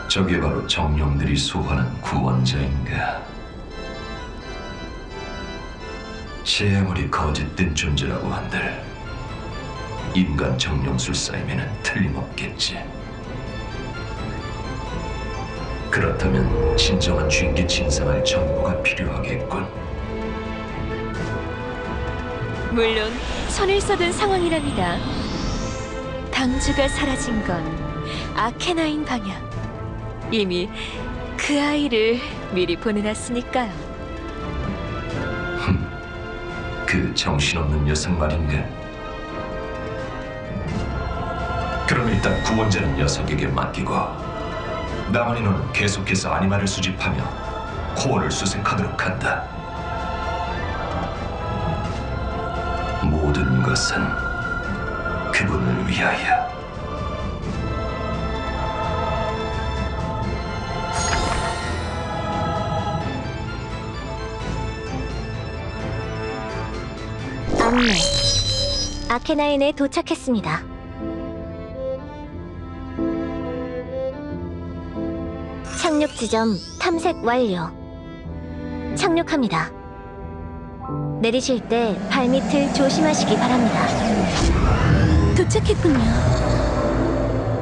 저게 바로 정령들이 소환한 구원자인가? 제 아무리 거짓된 존재라고 한들 인간 정령술사임에는 틀림없겠지. 그렇다면 진정한 쥐인기 진상할 정보가 필요하겠군. 물론 손을 써둔 상황이랍니다. 방주가 사라진 건 아케나인 방향. 이미 그 아이를 미리 보내놨으니까요. 그 정신없는 녀석 말인가? 그럼 일단 구원자는 녀석에게 맡기고 나만 인원은 계속해서 아니마를 수집하며 코어를 수색하도록 한다. 모든 것은 그분을 위하여. 안내. 아케나인에 도착했습니다. 착륙 지점 탐색 완료. 착륙합니다. 내리실 때 발밑을 조심하시기 바랍니다. 도착했군요.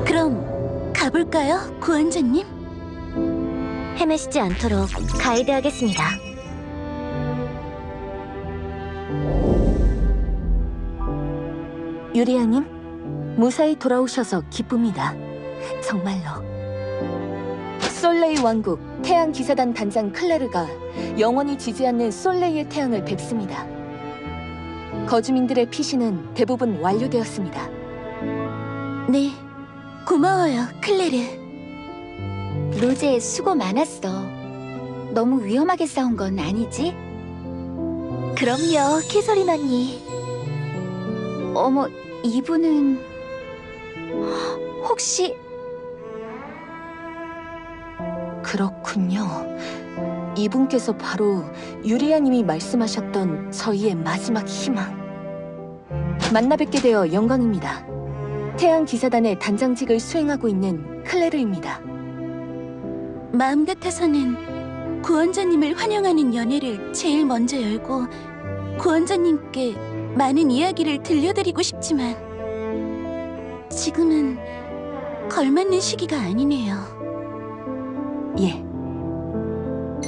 그럼 가볼까요, 구원자님? 헤매시지 않도록 가이드하겠습니다. 유리아님, 무사히 돌아오셔서 기쁩니다. 정말로. 솔레이 왕국 태양 기사단 단장 클레르가 영원히 지지 않는 솔레이의 태양을 뵙습니다. 거주민들의 피신은 대부분 완료되었습니다. 네, 고마워요, 클레르. 로제 수고 많았어. 너무 위험하게 싸운 건 아니지? 그럼요, 캐서린 언니. 어머, 이분은 혹시... 그렇군요. 이분께서 바로 유리아님이 말씀하셨던 저희의 마지막 희망. 만나 뵙게 되어 영광입니다. 태양 기사단의 단장직을 수행하고 있는 클레르입니다. 마음 같아서는 구원자님을 환영하는 연회를 제일 먼저 열고 구원자님께 많은 이야기를 들려드리고 싶지만 지금은 걸맞는 시기가 아니네요. 예.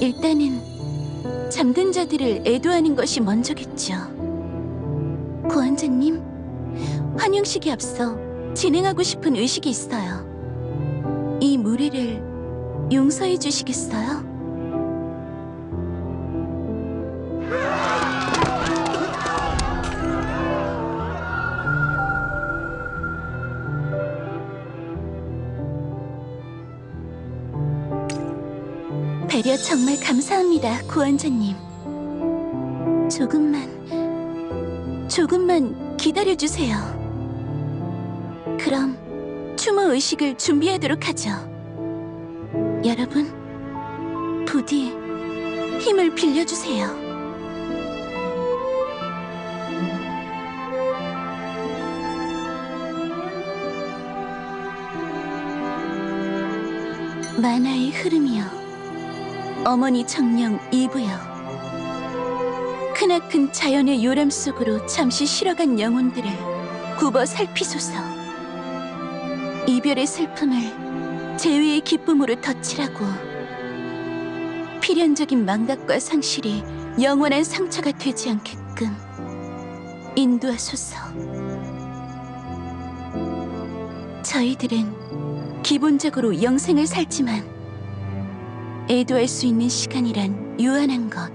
일단은 잠든 자들을 애도하는 것이 먼저겠죠. 구원자님, 환영식에 앞서 진행하고 싶은 의식이 있어요. 이 무리를 용서해 주시겠어요? 배려 정말 감사합니다, 구원자님. 조금만 기다려주세요. 그럼 추모 의식을 준비하도록 하죠. 여러분, 부디 힘을 빌려주세요. 만화의 흐름이여. 어머니 정령 이브여. 크나큰 자연의 요람 속으로 잠시 실어간 영혼들을 굽어 살피소서. 이별의 슬픔을 재회의 기쁨으로 덧칠하고 필연적인 망각과 상실이 영원한 상처가 되지 않게끔 인도하소서. 저희들은 기본적으로 영생을 살지만 애도할 수 있는 시간이란 유한한 것.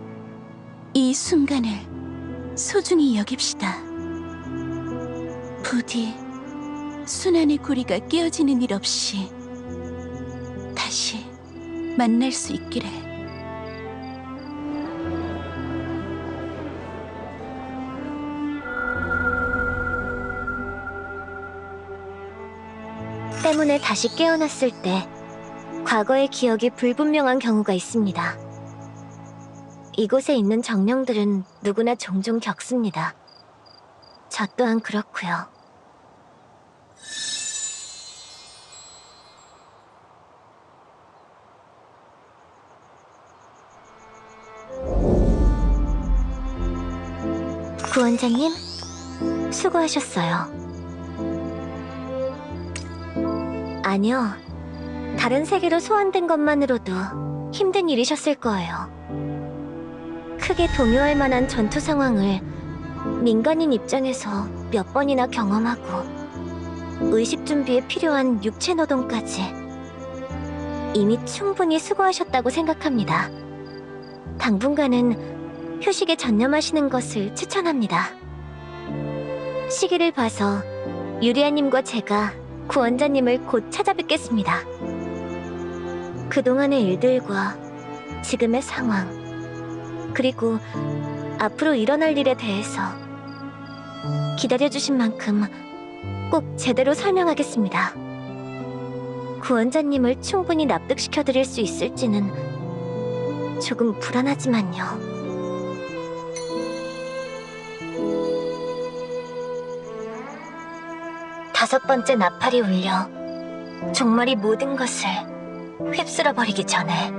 이 순간을 소중히 여깁시다. 부디 순환의 고리가 깨어지는 일 없이 다시 만날 수 있기를. 때문에 다시 깨어났을 때 과거의 기억이 불분명한 경우가 있습니다. 이곳에 있는 정령들은 누구나 종종 겪습니다. 저 또한 그렇고요. 구원자님, 수고하셨어요. 아니요, 다른 세계로 소환된 것만으로도 힘든 일이셨을 거예요. 크게 동요할 만한 전투 상황을 민간인 입장에서 몇 번이나 경험하고 의식 준비에 필요한 육체 노동까지 이미 충분히 수고하셨다고 생각합니다. 당분간은 휴식에 전념하시는 것을 추천합니다. 시기를 봐서 유리아님과 제가 구원자님을 곧 찾아뵙겠습니다. 그동안의 일들과 지금의 상황, 그리고 앞으로 일어날 일에 대해서 기다려주신 만큼 꼭 제대로 설명하겠습니다. 구원자님을 충분히 납득시켜드릴 수 있을지는 조금 불안하지만요. 다섯 번째 나팔이 울려 종말이 모든 것을 휩쓸어버리기 전에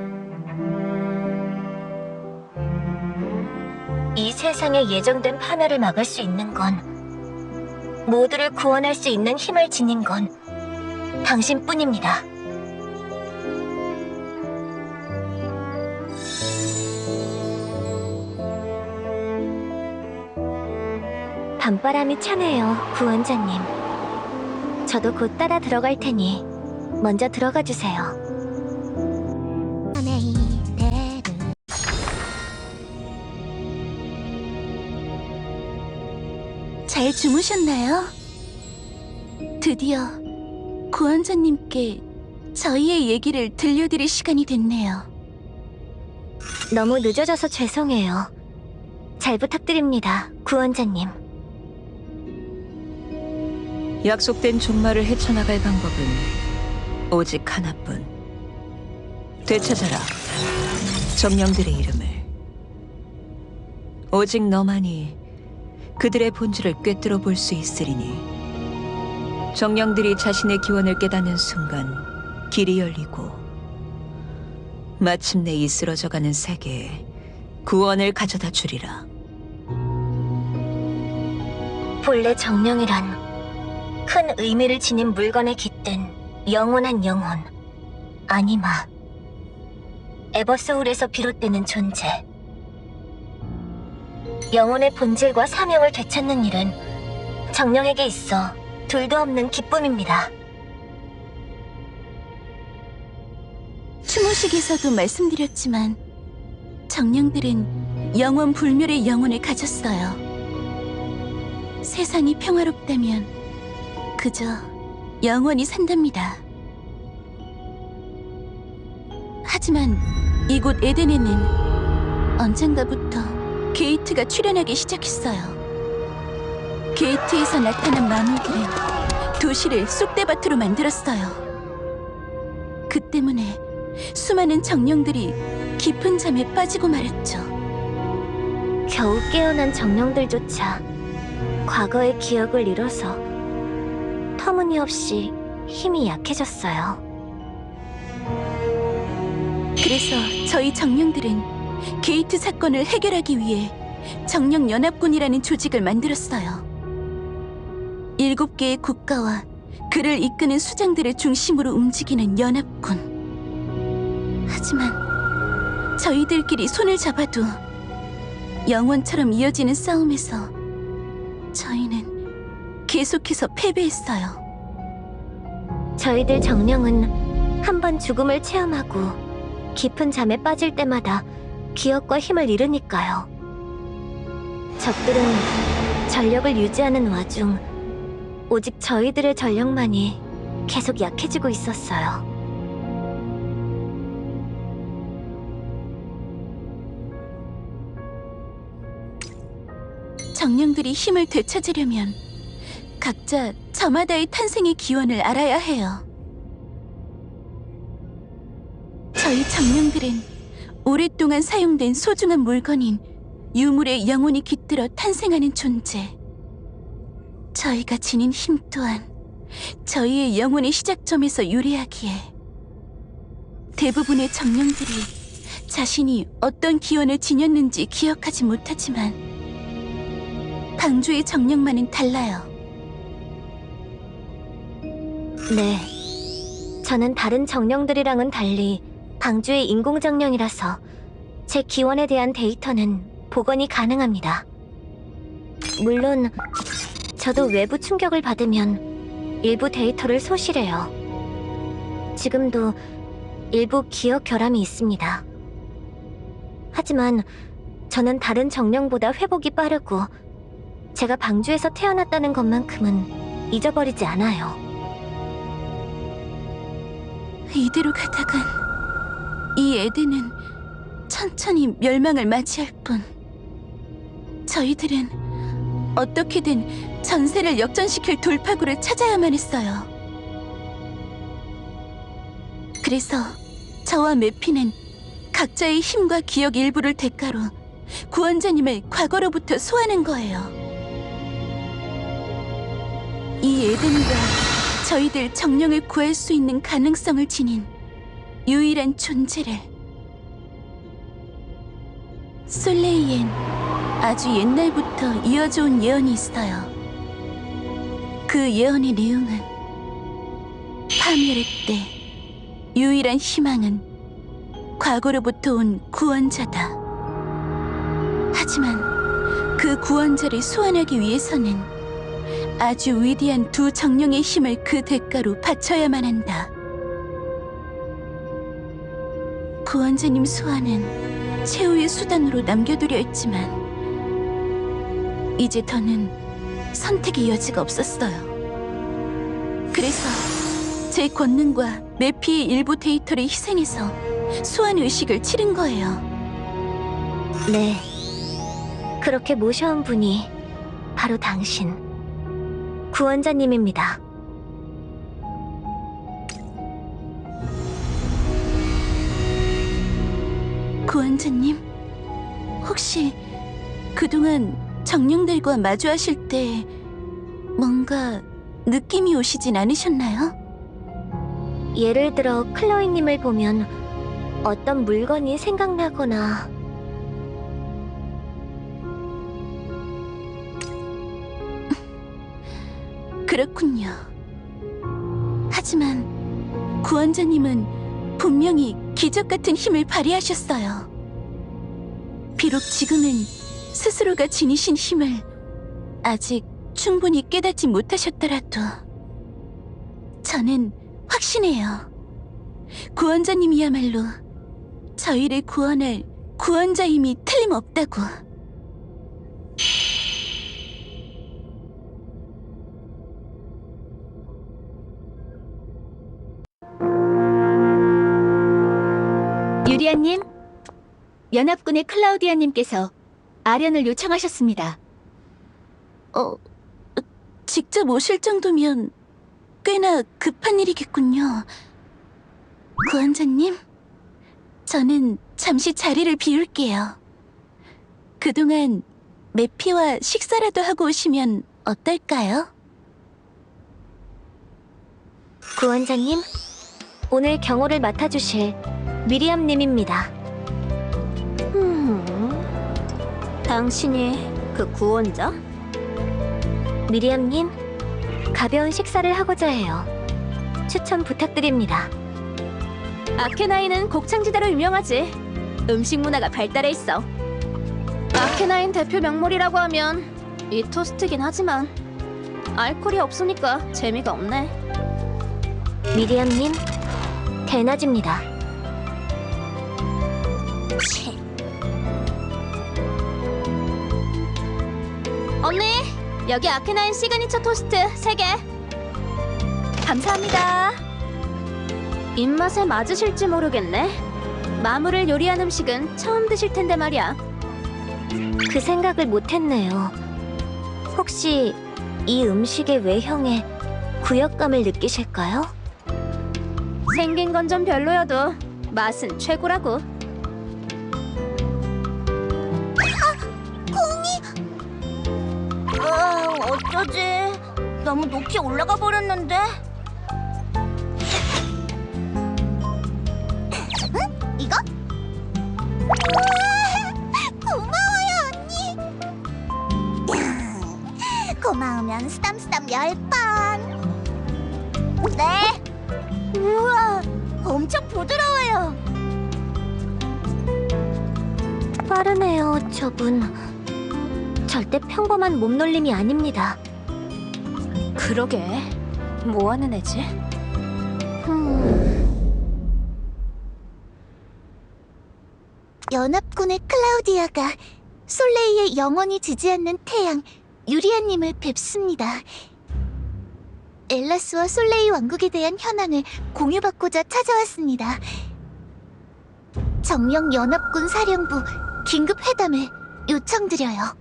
이 세상에 예정된 파멸을 막을 수 있는 건, 모두를 구원할 수 있는 힘을 지닌 건 당신뿐입니다. 밤바람이 차네요, 구원자님. 저도 곧 따라 들어갈 테니 먼저 들어가 주세요. 잘 주무셨나요? 드디어 구원자님께 저희의 얘기를 들려드릴 시간이 됐네요. 너무 늦어져서 죄송해요. 잘 부탁드립니다, 구원자님. 약속된 종말을 헤쳐나갈 방법은 오직 하나뿐. 되찾아라, 정령들의 이름을. 오직 너만이 그들의 본질을 꿰뚫어 볼 수 있으리니, 정령들이 자신의 기원을 깨닫는 순간 길이 열리고 마침내 이 쓰러져가는 세계에 구원을 가져다 주리라. 본래 정령이란 큰 의미를 지닌 물건에 깃든 영원한 영혼, 아니마, 에버소울에서 비롯되는 존재. 영혼의 본질과 사명을 되찾는 일은 정령에게 있어 둘도 없는 기쁨입니다. 추모식에서도 말씀드렸지만 정령들은 영원 불멸의 영혼을 가졌어요. 세상이 평화롭다면 그저 영원히 산답니다. 하지만 이곳 에덴에는 언젠가부터 게이트가 출현하기 시작했어요. 게이트에서 나타난 마물들은 도시를 쑥대밭으로 만들었어요. 그 때문에 수많은 정령들이 깊은 잠에 빠지고 말았죠. 겨우 깨어난 정령들조차 과거의 기억을 잃어서 터무니없이 힘이 약해졌어요. 그래서 저희 정령들은 게이트 사건을 해결하기 위해 정령연합군이라는 조직을 만들었어요. 7개의 국가와 그를 이끄는 수장들을 중심으로 움직이는 연합군. 하지만 저희들끼리 손을 잡아도 영원처럼 이어지는 싸움에서 저희는 계속해서 패배했어요. 저희들 정령은 한 번 죽음을 체험하고 깊은 잠에 빠질 때마다 기억과 힘을 잃으니까요. 적들은 전력을 유지하는 와중 오직 저희들의 전력만이 계속 약해지고 있었어요. 정령들이 힘을 되찾으려면 각자 저마다의 탄생의 기원을 알아야 해요. 저희 정령들은 오랫동안 사용된 소중한 물건인 유물의 영혼이 깃들어 탄생하는 존재. 저희가 지닌 힘 또한 저희의 영혼의 시작점에서 유래하기에 대부분의 정령들이 자신이 어떤 기원을 지녔는지 기억하지 못하지만 방주의 정령만은 달라요. 네. 저는 다른 정령들이랑은 달리 방주의 인공정령이라서 제 기원에 대한 데이터는 복원이 가능합니다. 물론 저도 외부 충격을 받으면 일부 데이터를 소실해요. 지금도 일부 기억 결함이 있습니다. 하지만 저는 다른 정령보다 회복이 빠르고 제가 방주에서 태어났다는 것만큼은 잊어버리지 않아요. 이대로 가다간 이 에덴은 천천히 멸망을 맞이할 뿐. 저희들은 어떻게든 전세를 역전시킬 돌파구를 찾아야만 했어요. 그래서 저와 매피는 각자의 힘과 기억 일부를 대가로 구원자님을 과거로부터 소환한 거예요. 이 에덴과 저희들 정령을 구할 수 있는 가능성을 지닌 유일한 존재를. 솔레이엔 아주 옛날부터 이어져 온 예언이 있어요. 그 예언의 내용은 파멸의 때 유일한 희망은 과거로부터 온 구원자다. 하지만 그 구원자를 소환하기 위해서는 아주 위대한 두 정령의 힘을 그 대가로 바쳐야만 한다. 구원자님 소환은 최후의 수단으로 남겨두려 했지만 이제 더는 선택의 여지가 없었어요. 그래서 제 권능과 매피의 일부 데이터를 희생해서 소환 의식을 치른 거예요. 네. 그렇게 모셔온 분이 바로 당신, 구원자님입니다. 구원자님, 혹시 그동안 정령들과 마주하실 때 뭔가 느낌이 오시진 않으셨나요? 예를 들어 클로이님을 보면 어떤 물건이 생각나거나 그렇군요. 하지만 구원자님은 분명히 기적 같은 힘을 발휘하셨어요. 비록 지금은 스스로가 지니신 힘을 아직 충분히 깨닫지 못하셨더라도 저는 확신해요. 구원자님이야말로 저희를 구원할 구원자임이 틀림없다고. 유리아님, 연합군의 클라우디아님께서 아련을 요청하셨습니다. 직접 오실 정도면 꽤나 급한 일이겠군요. 구원자님, 저는 잠시 자리를 비울게요. 그동안 매피와 식사라도 하고 오시면 어떨까요? 구원자님, 오늘 경호를 맡아주실 미리암님입니다. 당신이 그 구원자? 미리암님, 가벼운 식사를 하고자 해요. 추천 부탁드립니다. 아케나인은 곡창지대로 유명하지. 음식 문화가 발달해 있어. 아케나인 대표 명물이라고 하면 이 토스트긴 하지만 알코올이 없으니까 재미가 없네. 미리암님, 대낮입니다. 언니, 여기 아케나인 시그니처 토스트 3개. 감사합니다. 입맛에 맞으실지 모르겠네. 마물을 요리한 음식은 처음 드실 텐데 말이야. 그 생각을 못했네요. 혹시 이 음식의 외형에 구역감을 느끼실까요? 생긴 건 좀 별로여도 맛은 최고라고. 어쩌지? 너무 높이 올라가 버렸는데? 응? 이거? 우와! 고마워요, 언니! 고마우면 쓰담쓰담 10번. 네. 우와, 엄청 부드러워요. 빠르네요, 저분. 절대 평범한 몸놀림이 아닙니다. 그러게. 뭐 하는 애지? 연합군의 클라우디아가 솔레이의 영원히 지지 않는 태양 유리아님을 뵙습니다. 엘라스와 솔레이 왕국에 대한 현황을 공유받고자 찾아왔습니다. 정령 연합군 사령부 긴급 회담을 요청드려요.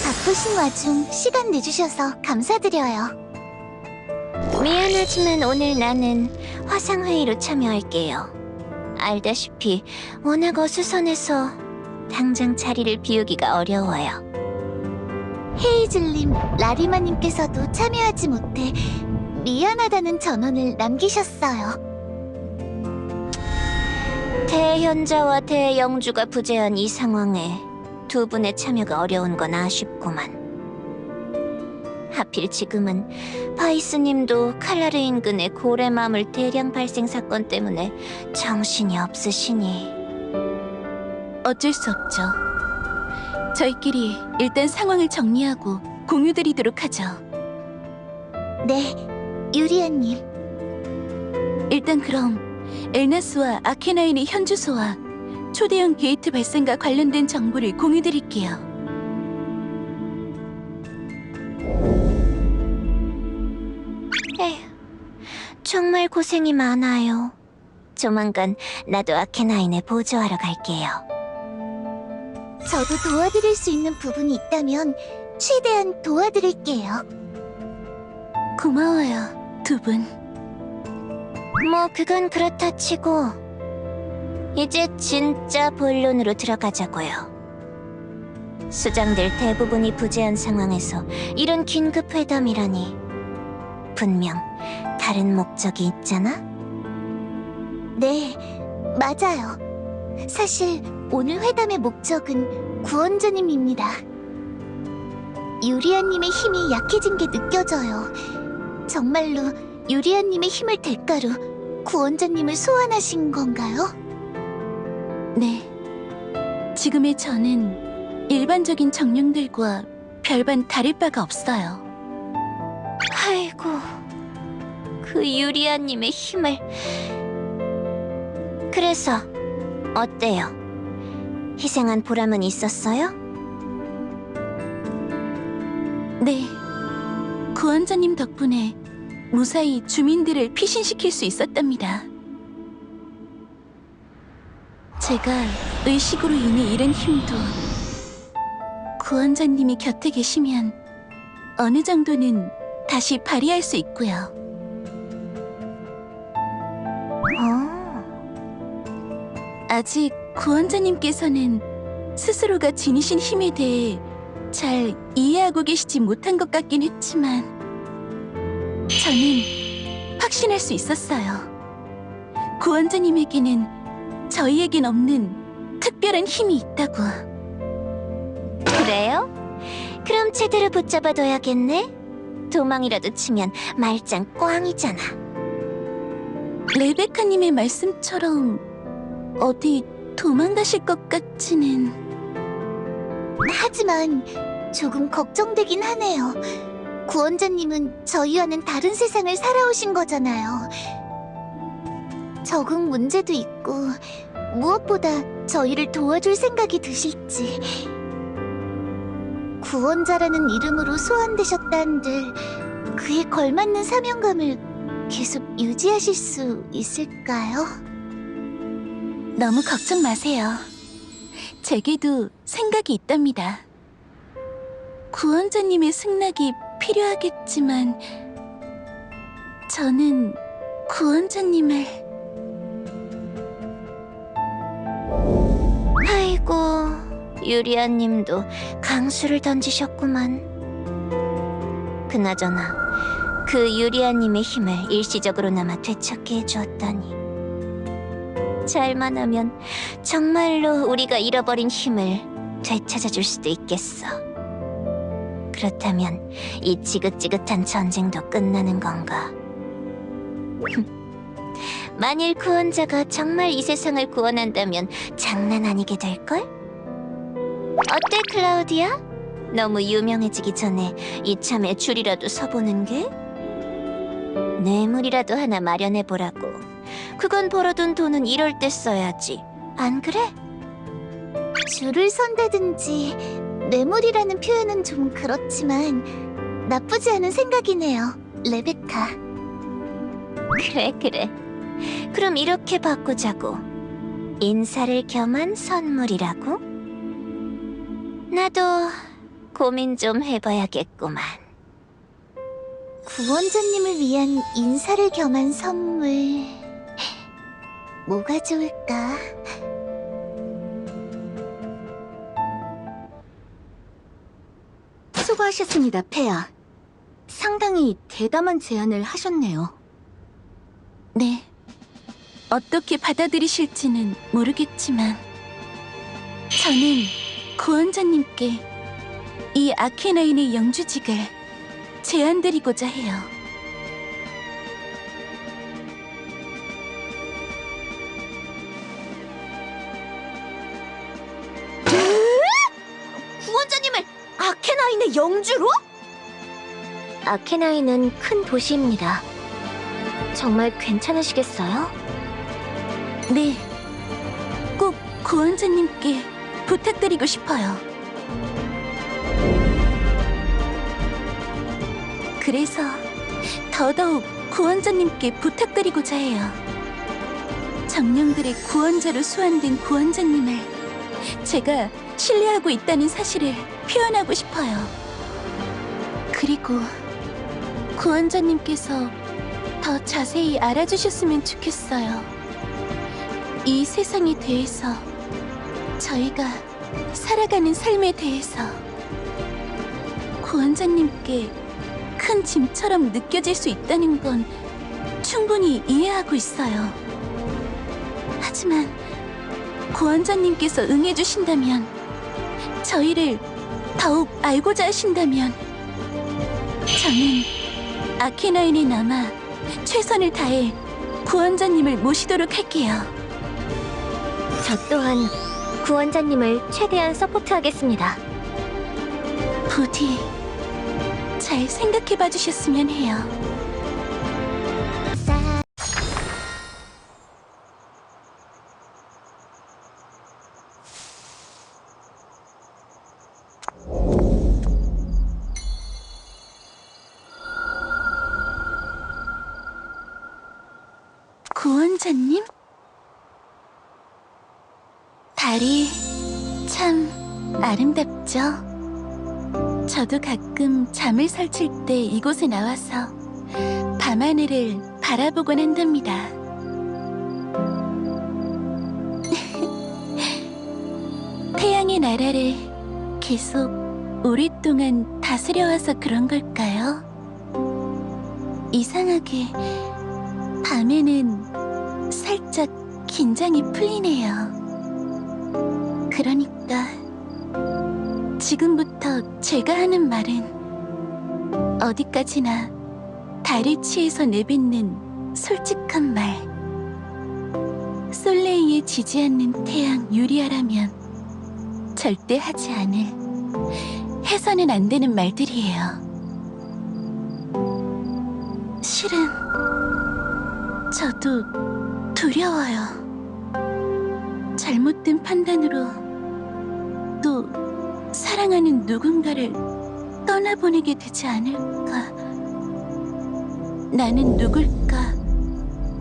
바쁘신 와중 시간 내주셔서 감사드려요. 미안하지만 오늘 나는 화상회의로 참여할게요. 알다시피 워낙 어수선해서 당장 자리를 비우기가 어려워요. 헤이즐님, 라리마님께서도 참여하지 못해 미안하다는 전언을 남기셨어요. 대현자와 대영주가 부재한 이 상황에 두 분의 참여가 어려운 건 아쉽구만. 하필 지금은 바이스님도 칼라르 인근의 고래마물 대량 발생 사건 때문에 정신이 없으시니. 어쩔 수 없죠. 저희끼리 일단 상황을 정리하고 공유드리도록 하죠. 네, 유리아님. 일단 그럼 엘나스와 아케나인의 현 주소와 초대형 게이트 발생과 관련된 정보를 공유드릴게요. 에휴, 정말 고생이 많아요. 조만간 나도 아케나인에 보조하러 갈게요. 저도 도와드릴 수 있는 부분이 있다면 최대한 도와드릴게요. 고마워요, 두 분. 뭐 그건 그렇다 치고 이제 진짜 본론으로 들어가자고요. 수장들 대부분이 부재한 상황에서 이런 긴급 회담이라니 분명 다른 목적이 있잖아? 네, 맞아요. 사실 오늘 회담의 목적은 구원자님입니다. 유리아님의 힘이 약해진 게 느껴져요. 정말로 유리아님의 힘을 대가로 구원자님을 소환하신 건가요? 네. 지금의 저는 일반적인 정령들과 별반 다를 바가 없어요. 아이고, 그 유리아님의 힘을... 그래서 어때요? 희생한 보람은 있었어요? 네. 구원자님 덕분에 무사히 주민들을 피신시킬 수 있었답니다. 제가 의식으로 인해 잃은 힘도 구원자님이 곁에 계시면 어느 정도는 다시 발휘할 수 있고요. 아직 구원자님께서는 스스로가 지니신 힘에 대해 잘 이해하고 계시지 못한 것 같긴 했지만 저는 확신할 수 있었어요. 구원자님에게는 저희에겐 없는 특별한 힘이 있다고. 그래요? 그럼 제대로 붙잡아둬야겠네? 도망이라도 치면 말짱 꽝이잖아. 레베카님의 말씀처럼 어디 도망가실 것 같지는... 하지만 조금 걱정되긴 하네요. 구원자님은 저희와는 다른 세상을 살아오신 거잖아요. 적응 문제도 있고 무엇보다 저희를 도와줄 생각이 드실지. 구원자라는 이름으로 소환되셨다는들 그에 걸맞는 사명감을 계속 유지하실 수 있을까요? 너무 걱정 마세요. 제게도 생각이 있답니다. 구원자님의 승낙이 필요하겠지만 저는 구원자님을... 아이고, 유리아님도 강수를 던지셨구만. 그나저나 그 유리아님의 힘을 일시적으로나마 되찾게 해주었다니. 잘만 하면 정말로 우리가 잃어버린 힘을 되찾아줄 수도 있겠어. 그렇다면 이 지긋지긋한 전쟁도 끝나는 건가? 만일 구원자가 정말 이 세상을 구원한다면 장난 아니게 될걸? 어때, 클라우디아? 너무 유명해지기 전에 이참에 줄이라도 서보는 게? 뇌물이라도 하나 마련해보라고. 그건 벌어둔 돈은 이럴 때 써야지. 안 그래? 줄을 선다든지 뇌물이라는 표현은 좀 그렇지만 나쁘지 않은 생각이네요, 레베카. 그래. 그럼 이렇게 바꾸자고. 인사를 겸한 선물이라고? 나도 고민 좀 해봐야겠구만. 구원자님을 위한 인사를 겸한 선물... 뭐가 좋을까? 수고하셨습니다, 폐하. 상당히 대담한 제안을 하셨네요. 네. 어떻게 받아들이실지는 모르겠지만 저는 구원자님께 이 아케나인의 영주직을 제안드리고자 해요. 구원자님을 아케나인의 영주로? 아케나이는 큰 도시입니다. 정말 괜찮으시겠어요? 네. 꼭 구원자님께 부탁드리고 싶어요. 그래서 더더욱 구원자님께 부탁드리고자 해요. 정령들의 구원자로 소환된 구원자님을 제가 신뢰하고 있다는 사실을 표현하고 싶어요. 그리고 구원자님께서 더 자세히 알아주셨으면 좋겠어요. 이 세상에 대해서, 저희가 살아가는 삶에 대해서 구원자님께 큰 짐처럼 느껴질 수 있다는 건 충분히 이해하고 있어요. 하지만 구원자님께서 응해주신다면, 저희를 더욱 알고자 하신다면 저는 아케나인에 남아 최선을 다해 구원자님을 모시도록 할게요. 저 또한 구원자님을 최대한 서포트하겠습니다. 부디 잘 생각해봐 주셨으면 해요. 구원자님? 달이 참 아름답죠? 저도 가끔 잠을 설칠 때 이곳에 나와서 밤하늘을 바라보곤 한답니다. 태양의 나라를 계속 오랫동안 다스려와서 그런 걸까요? 이상하게 밤에는 살짝 긴장이 풀리네요. 그러니까 지금부터 제가 하는 말은 어디까지나 달에 취해서 내뱉는 솔직한 말. 솔레이에 지지 않는 태양 유리아라면 절대 하지 않을, 해서는 안 되는 말들이에요. 실은 저도 두려워요. 잘못된 판단으로 또 사랑하는 누군가를 떠나보내게 되지 않을까. 나는 누굴까?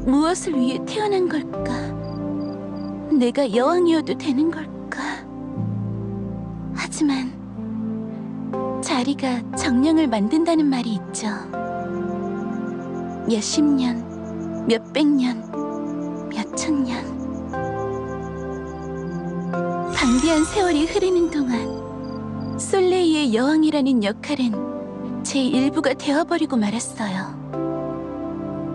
무엇을 위해 태어난 걸까? 내가 여왕이어도 되는 걸까? 하지만 자리가 정령을 만든다는 말이 있죠. 몇십 년, 몇백 년, 몇천 년. 방대한 세월이 흐르는 동안 솔레이의 여왕이라는 역할은 제 일부가 되어버리고 말았어요.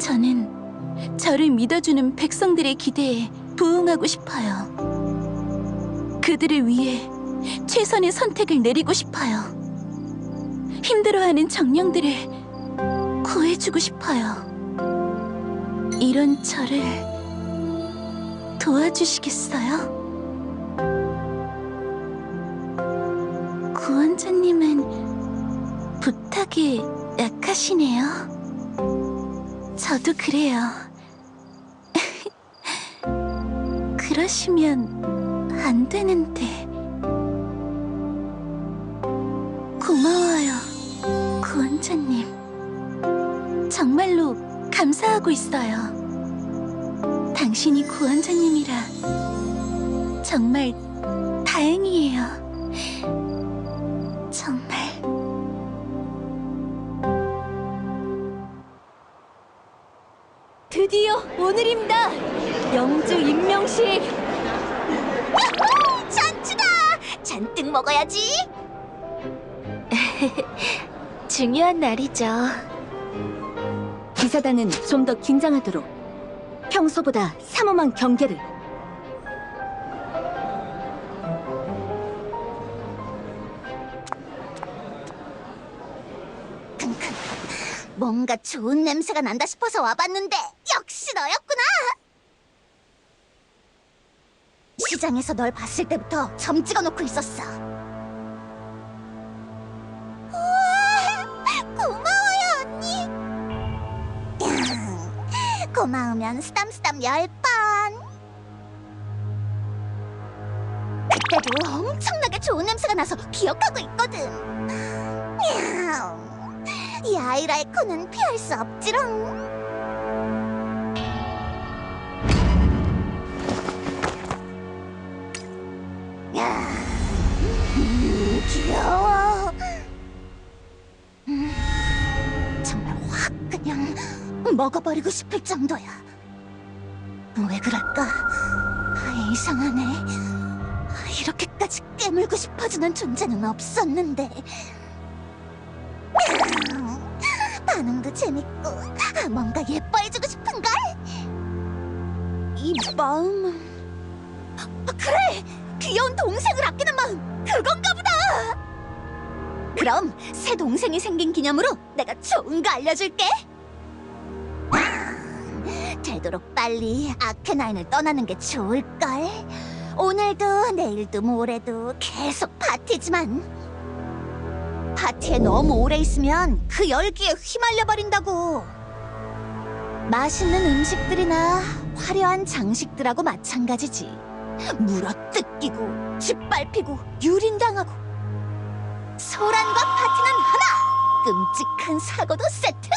저는 저를 믿어주는 백성들의 기대에 부응하고 싶어요. 그들을 위해 최선의 선택을 내리고 싶어요. 힘들어하는 정령들을 구해주고 싶어요. 이런 저를 도와주시겠어요? 구원자님은 부탁이 약하시네요. 저도 그래요. 그러시면 안 되는데. 고마워요, 구원자님. 정말로 감사하고 있어요. 당신이 구원자님이라 정말 다행이에요. 정말. 드디어 오늘입니다. 영주 임명식. 잔치다! 잔뜩 먹어야지. 중요한 날이죠. 기사단은 좀 더 긴장하도록 평소보다 삼엄한 경계를. 뭔가 좋은 냄새가 난다 싶어서 와봤는데 역시 너였구나. 시장에서 널 봤을 때부터 점 찍어놓고 있었어. 우와, 고마워요 언니. 고마우면 쓰담쓰담 10번. 그때도 엄청나게 좋은 냄새가 나서 기억하고 있거든. 이 아이라의 코는 피할 수 없지롱. 귀여워. 정말 확 그냥 먹어버리고 싶을 정도야. 왜 그럴까? 이상하네. 이렇게까지 깨물고 싶어지는 존재는 없었는데. 반응도 재밌고 뭔가 예뻐해주고 싶은걸? 이 마음은... 그래! 귀여운 동생을 아끼는 마음! 그건가 보다! 그럼 새 동생이 생긴 기념으로 내가 좋은 거 알려줄게! 되도록 빨리 아케나인을 떠나는 게 좋을걸? 오늘도 내일도 모레도 계속 파티지만 파티에 너무 오래 있으면 그 열기에 휘말려 버린다고. 맛있는 음식들이나 화려한 장식들하고 마찬가지지. 물어뜯기고 짓밟히고 유린당하고. 소란과 파티는 하나, 끔찍한 사고도 세트.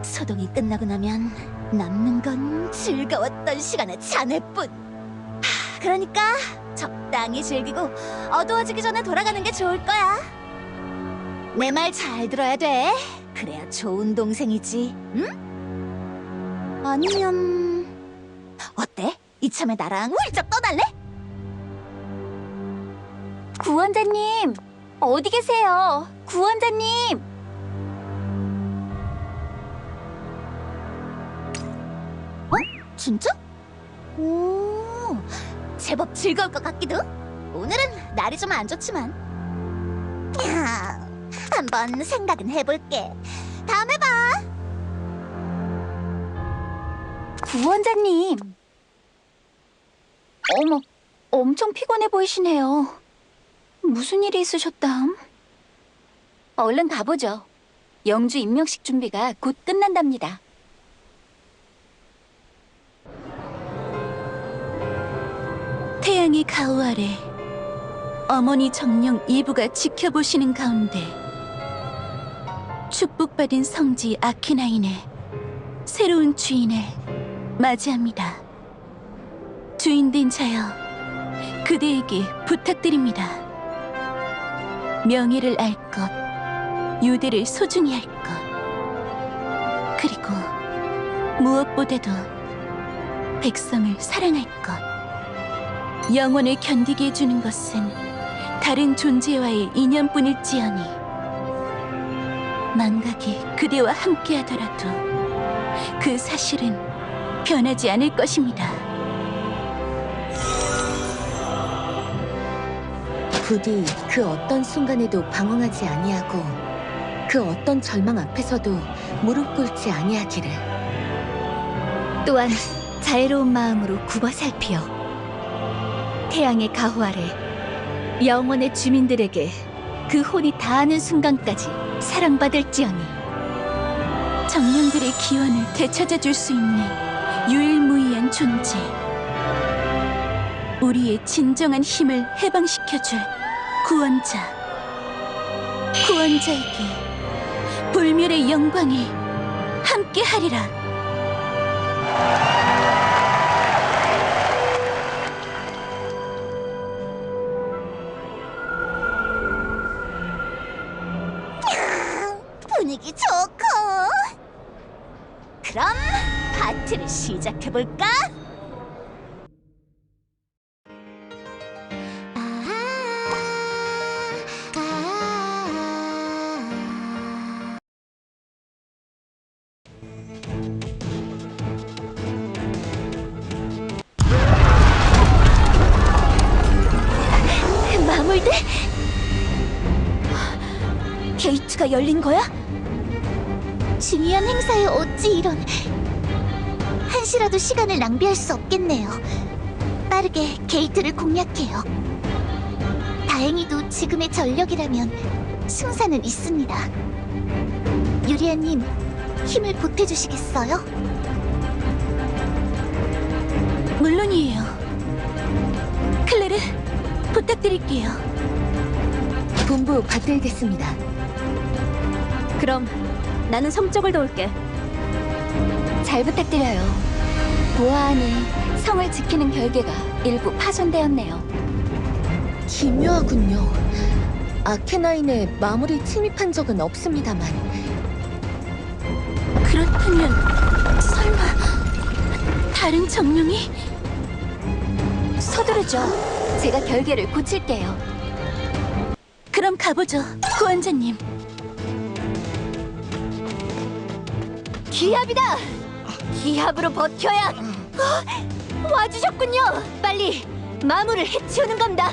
소동이 끝나고 나면 남는 건 즐거웠던 시간의 잔해뿐. 그러니까 적당히 즐기고 어두워지기 전에 돌아가는 게 좋을 거야. 내 말 잘 들어야 돼. 그래야 좋은 동생이지, 응? 아니면 어때? 이참에 나랑 훌쩍 떠날래? 구원자님, 어디 계세요? 구원자님! 진짜? 오, 제법 즐거울 것 같기도. 오늘은 날이 좀 안 좋지만. 한번 생각은 해볼게. 다음에 봐. 구원자님! 어머, 엄청 피곤해 보이시네요. 무슨 일이 있으셨담? 얼른 가보죠. 영주 임명식 준비가 곧 끝난답니다. 태양의 가호 아래 어머니 정령 이브가 지켜보시는 가운데 축복받은 성지 아키나인의 새로운 주인을 맞이합니다. 주인된 자여, 그대에게 부탁드립니다. 명예를 알 것, 유대를 소중히 할 것, 그리고 무엇보다도 백성을 사랑할 것. 영혼을 견디게 해주는 것은 다른 존재와의 인연뿐일지언니 망각이 그대와 함께하더라도 그 사실은 변하지 않을 것입니다. 부디 그 어떤 순간에도 방황하지 아니하고 그 어떤 절망 앞에서도 무릎 꿇지 아니하기를. 또한 자애로운 마음으로 굽어 살피어 태양의 가호 아래 영원의 주민들에게 그 혼이 닿는 순간까지 사랑받을지어니. 정령들의 기원을 되찾아줄 수 있는 유일무이한 존재, 우리의 진정한 힘을 해방시켜줄 구원자에게 불멸의 영광이 함께하리라. 분위기 좋고. 그럼 파티를 시작해볼까? 마물들? 게이트가 열린 거야? 중요한 행사에 어찌 이런. 한시라도 시간을 낭비할 수 없겠네요. 빠르게 게이트를 공략해요. 다행히도 지금의 전력이라면 승산은 있습니다. 유리아님, 힘을 보태주시겠어요? 물론이에요. 클레르, 부탁드릴게요. 본부 받들겠습니다. 그럼 나는 성적을 도울게. 잘 부탁드려요. 보아하니 성을 지키는 결계가 일부 파손되었네요. 기묘하군요. 아케나인에 마무리 침입한 적은 없습니다만. 그렇다면 설마 다른 정령이? 서두르죠. 제가 결계를 고칠게요. 그럼 가보죠, 구원자님. 기합이다! 기합으로 버텨야! 와주셨군요! 빨리 마물을 해치우는 겁니다!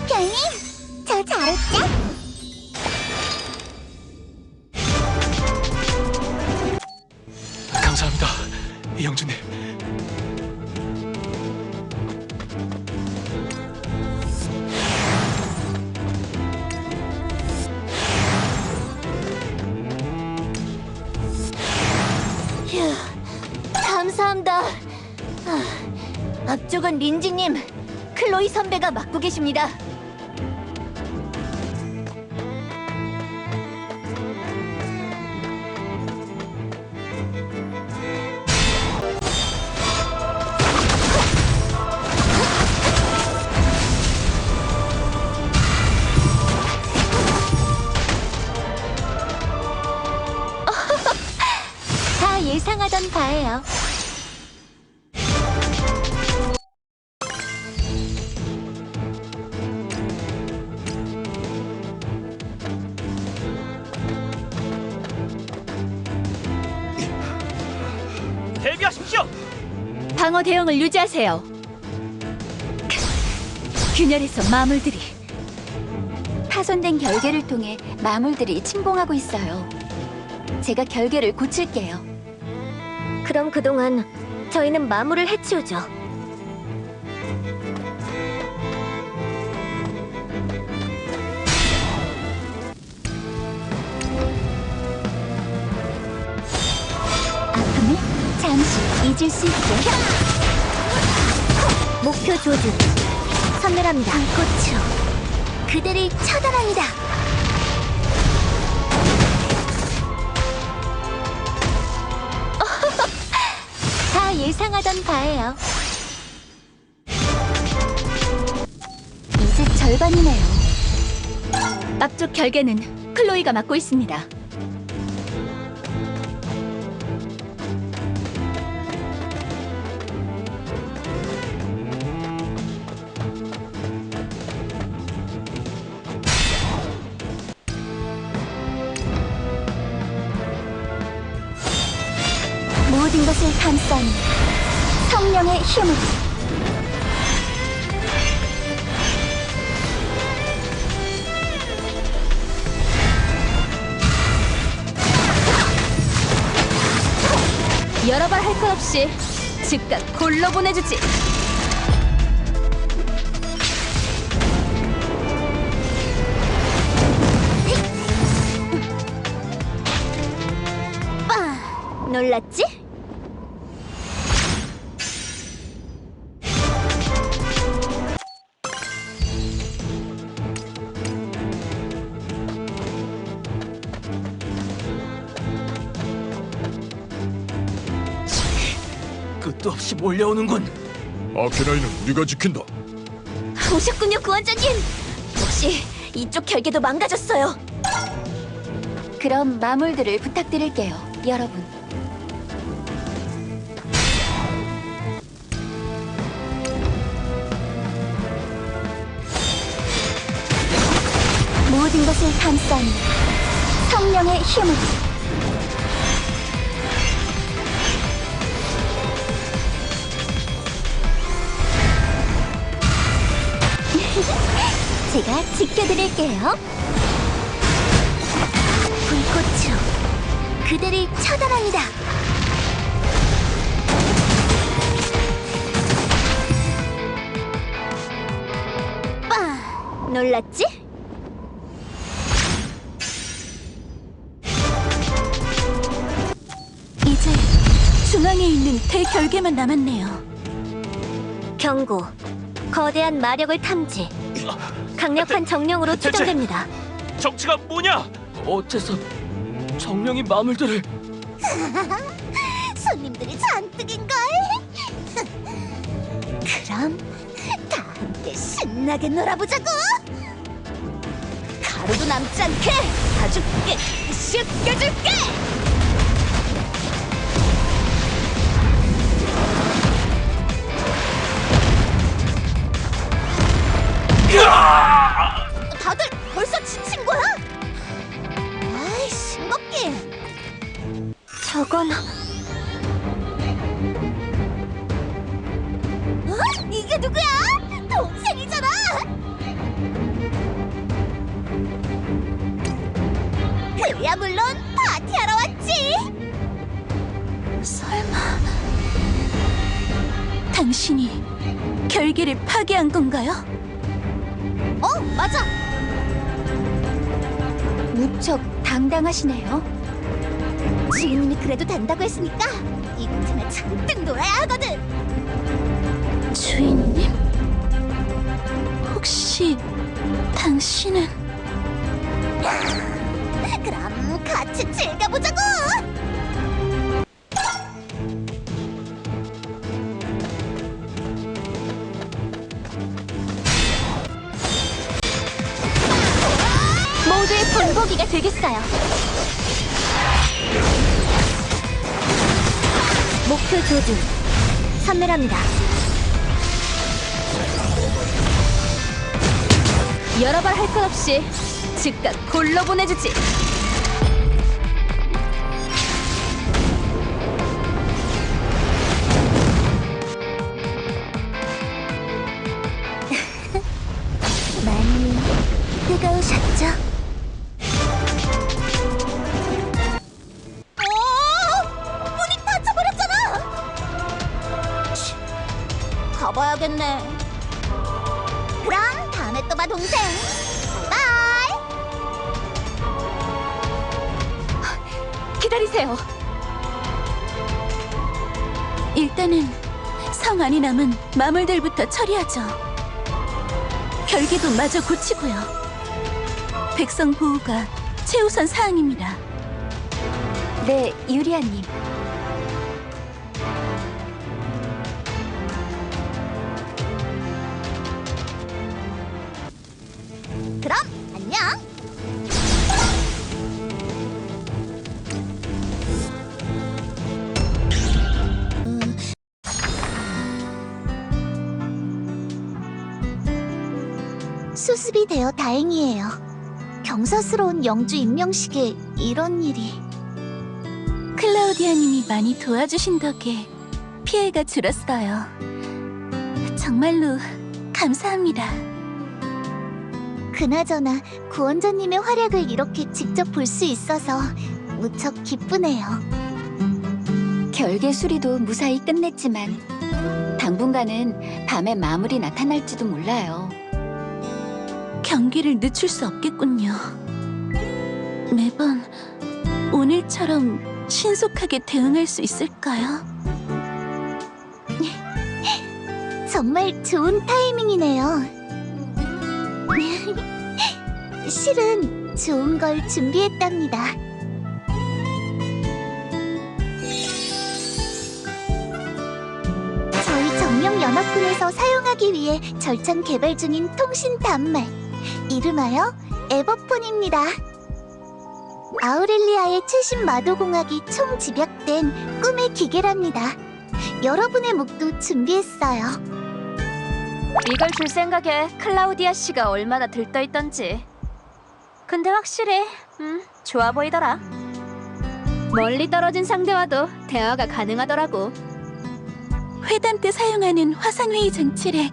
별님, 저 잘했죠? 감사합니다, 영주님. 휴, 감사합니다. 앞쪽은 린지님, 클로이 선배가 맡고 계십니다. 다 예상하던 바예요. 대비하십시오. 방어 대응을 유지하세요. 균열에서 마물들이 파손된 결계를 통해 마물들이 침공하고 있어요. 제가 결계를 고칠게요. 그럼 그동안 저희는 마물을 해치우죠. 아픔을 잠시 잊을 수 있게. 목표 조준. 선멸합니다. 불꽃으로 그들을 처단합니다. 다 예상하던 바예요. 골반이네요. 앞쪽 결계는 클로이가 맡고 있습니다. 모든 것을 감싸는 성령의 힘으로 여러 번 할 것 없이 즉각 골로 보내주지. 놀랐지? 끝도 없이 몰려오는군. 아케나이는 우리가 지킨다. 오셨군요, 구원자님. 혹시 이쪽 결계도 망가졌어요? 그럼 마물들을 부탁드릴게요, 여러분. 모든 것을 감싸는 성령의 힘으로 제가 지켜드릴게요. 불꽃으로 그대를 처단합니다. 놀랐지? 이제 중앙에 있는 대결계만 남았네요. 경고. 거대한 마력을 탐지. 강력한 정령으로 대체- 추정됩니다. 정체가 뭐냐? 어째서 정령이 마물들을... 손님들이 잔뜩인걸? 그럼 다 함께 신나게 놀아보자고! 가루도 남지 않게 아주 깨끗이 으깨줄게! 다들 벌써 지친 거야? 아이, 싱겁긴. 저건... 이게 누구야? 동생이잖아! 그야 물론 파티하러 왔지! 설마 당신이 결계를 파괴한 건가요? 맞아! 무척 당당하시네요. 주인님이 그래도 된다고 했으니까 이곳에는 잔뜩 놀아야 하거든! 주인님? 혹시 당신은 그럼 같이 즐겨보자고! 모두의 본보기가 되겠어요. 목표 조준 선멸합니다. 여러 번 할 것 없이 즉각 골로 보내주지. 많이 뜨거우셨죠? 문이 닫혀버렸잖아! 가봐야겠네. 그럼 다음에 또 봐, 동생. 바이바이! 기다리세요. 일단은 성 안에 남은 마물들부터 처리하죠. 결계도 마저 고치고요. 백성 보호가 최우선 사항입니다. 네, 유리아님. 수습이 되어 다행이에요. 경사스러운 영주 임명식에 이런 일이... 클라우디아님이 많이 도와주신 덕에 피해가 줄었어요. 정말로 감사합니다. 그나저나 구원자님의 활약을 이렇게 직접 볼 수 있어서 무척 기쁘네요. 결계 수리도 무사히 끝냈지만 당분간은 밤에 마물이 나타날지도 몰라요. 경기를 늦출 수 없겠군요. 매번 오늘처럼 신속하게 대응할 수 있을까요? 정말 좋은 타이밍이네요. 실은 좋은 걸 준비했답니다. 저희 정령연합군에서 사용하기 위해 절찬 개발 중인 통신 단말, 이름하여 에버폰입니다. 아우렐리아의 최신 마도공학이 총집약된 꿈의 기계랍니다. 여러분의 몫도 준비했어요. 이걸 줄 생각에 클라우디아 씨가 얼마나 들떠있던지. 근데 확실히 좋아 보이더라. 멀리 떨어진 상대와도 대화가 가능하더라고. 회담 때 사용하는 화상회의 장치를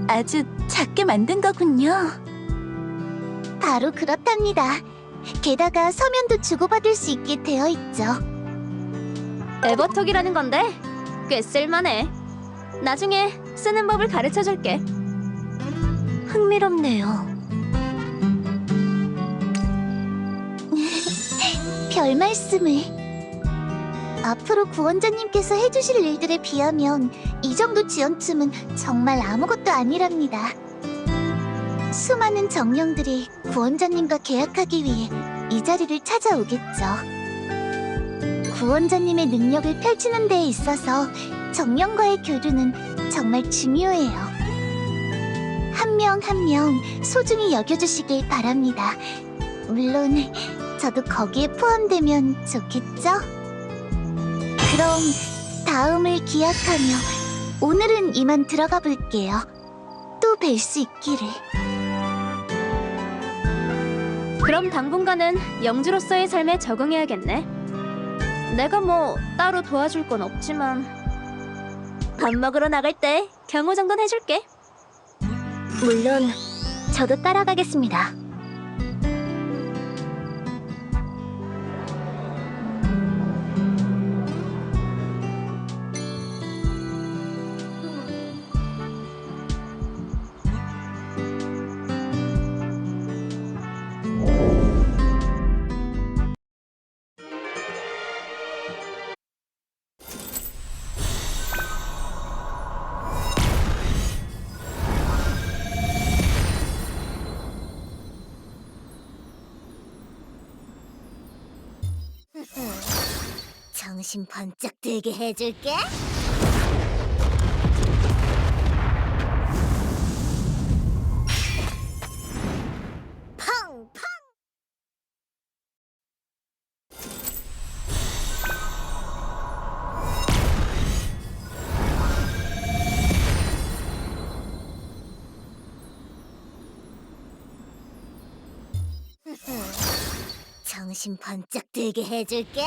아주 작게 만든 거군요. 바로 그렇답니다. 게다가 서면도 주고받을 수 있게 되어 있죠. 에버톡이라는 건데 꽤 쓸만해. 나중에 쓰는 법을 가르쳐줄게. 흥미롭네요. 별 말씀을. 앞으로 구원자님께서 해주실 일들에 비하면 이 정도 지연쯤은 정말 아무것도 아니랍니다. 수많은 정령들이 구원자님과 계약하기 위해 이 자리를 찾아오겠죠. 구원자님의 능력을 펼치는 데에 있어서 정령과의 교류는 정말 중요해요. 한 명 한 명 소중히 여겨주시길 바랍니다. 물론 저도 거기에 포함되면 좋겠죠? 그럼 다음을 기약하며 오늘은 이만 들어가 볼게요. 또 뵐 수 있기를. 그럼 당분간은 영주로서의 삶에 적응해야겠네. 내가 뭐 따로 도와줄 건 없지만 밥 먹으러 나갈 때 경호 정도는 해줄게. 물론 저도 따라가겠습니다. 정신 번쩍 들게 해줄게. 펑펑. 정신 번쩍 들게 해줄게.